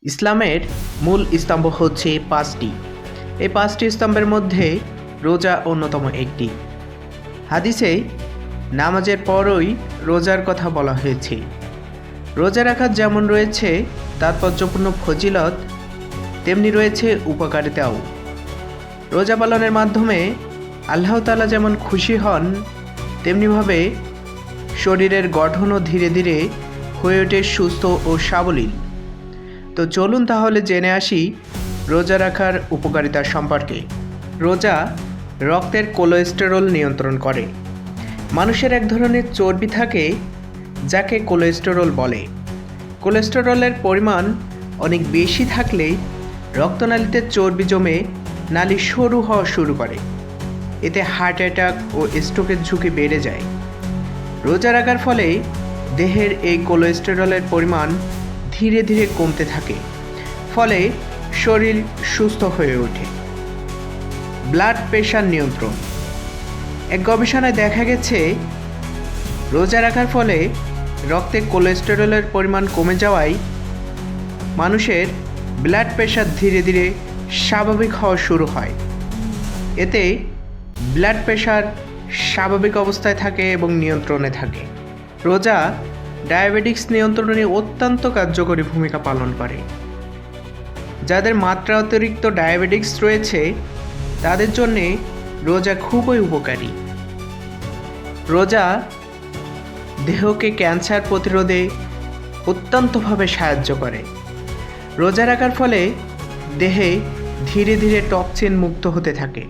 ইসলামের মূল স্তম্ভ হচ্ছে পাঁচটি। এই পাঁচটি স্তম্ভের মধ্যে রোজা অন্যতম একটি। হাদিসে নামাজের পরই রোজার কথা বলা হয়েছে। রোজা রাখার যেমন রয়েছে তাৎপর্যপূর্ণ ফজিলত, তেমনি রয়েছে উপকারিতাও। রোজা পালনের মাধ্যমে আল্লাহ তাআলা যেমন খুশি হন, তেমনিভাবে শরীরের গঠনও ধীরে ধীরে হয়ে ওঠে সুস্থ ও সাবলীল। তো চলুন তাহলে জেনে আসি রোজা রাখার উপকারিতা সম্পর্কে। রোজা রক্তের কোলেস্টেরল নিয়ন্ত্রণ করে। মানুষের এক ধরনের চর্বি থাকে যাকে কোলেস্টেরল বলে। কোলেস্টেরলের পরিমাণ অনেক বেশি থাকলে রক্তনালীতে চর্বি জমে নালী সরু হওয়া শুরু করে। এতে হার্ট অ্যাটাক ও স্ট্রোকের ঝুঁকি বেড়ে যায়। রোজা রাখার ফলে দেহের এই কোলেস্টেরলের পরিমাণ ধীরে ধীরে কমতে থাকে, ফলে শরীর সুস্থ হয়ে ওঠে। ব্লাড প্রেশার নিয়ন্ত্রণ। এক গবেষণায় দেখা গেছে রোজা রাখার ফলে রক্তে কোলেস্টেরলের পরিমাণ কমে যাওয়ায় মানুষের ব্লাড প্রেশার ধীরে ধীরে স্বাভাবিক হওয়া শুরু হয়। এতে ব্লাড প্রেশার স্বাভাবিক অবস্থায় থাকে এবং নিয়ন্ত্রণে থাকে। রোজা ডায়াবেটিক্স নিয়ন্ত্রণে অত্যন্ত কার্যকরী ভূমিকা পালন করে। যাদের মাত্রা অতিরিক্ত ডায়াবেটিক্স রয়েছে তাদের জন্যে রোজা খুবই উপকারী। রোজা দেহকে ক্যান্সার প্রতিরোধে অত্যন্তভাবে সাহায্য করে। রোজা রাখার ফলে দেহে ধীরে ধীরে টক্সিন মুক্ত হতে থাকে,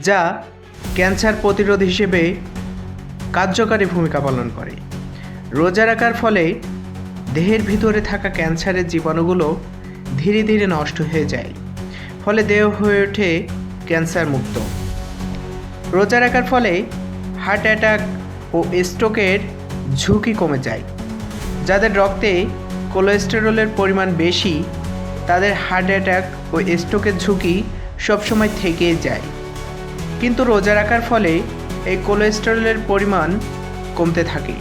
যা ক্যান্সার প্রতিরোধ হিসেবে কার্যকারী ভূমিকা পালন করে। রোজা রাখার ফলে দেহের ভিতরে থাকা ক্যান্সারের জীবাণুগুলো ধীরে ধীরে নষ্ট হয়ে যায়, ফলে দেহ হয়ে ওঠে ক্যান্সার মুক্ত। রোজা রাখার ফলে হার্ট অ্যাটাক ও স্ট্রোকের ঝুঁকি কমে যায়। যাদের রক্তে কোলেস্টেরলের পরিমাণ বেশি তাদের হার্ট অ্যাটাক ও স্ট্রোকের ঝুঁকি সবসময় থেকেই যায়। কিন্তু রোজা রাখার ফলে এই কোলেস্টেরলের পরিমাণ কমতে থাকে,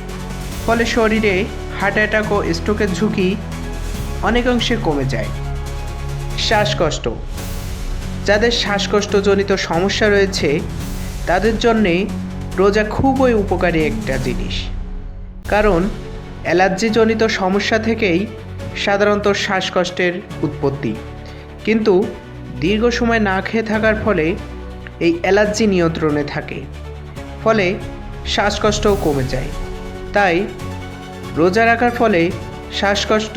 ফলে শরীরে হার্ট অ্যাটাক ও স্ট্রোকের ঝুঁকি অনেকাংশে কমে যায়। শ্বাসকষ্ট। যাদের শ্বাসকষ্টজনিত সমস্যা রয়েছে তাদের জন্যে রোজা খুবই উপকারী একটা জিনিস, কারণ অ্যালার্জিজনিত সমস্যা থেকেই সাধারণত শ্বাসকষ্টের উৎপত্তি। কিন্তু দীর্ঘ সময় না খেয়ে থাকার ফলে এই অ্যালার্জি নিয়ন্ত্রণে থাকে, ফলে শ্বাসকষ্টও কমে যায়। তাই রোজা রাখার ফলে শ্বাসকষ্ট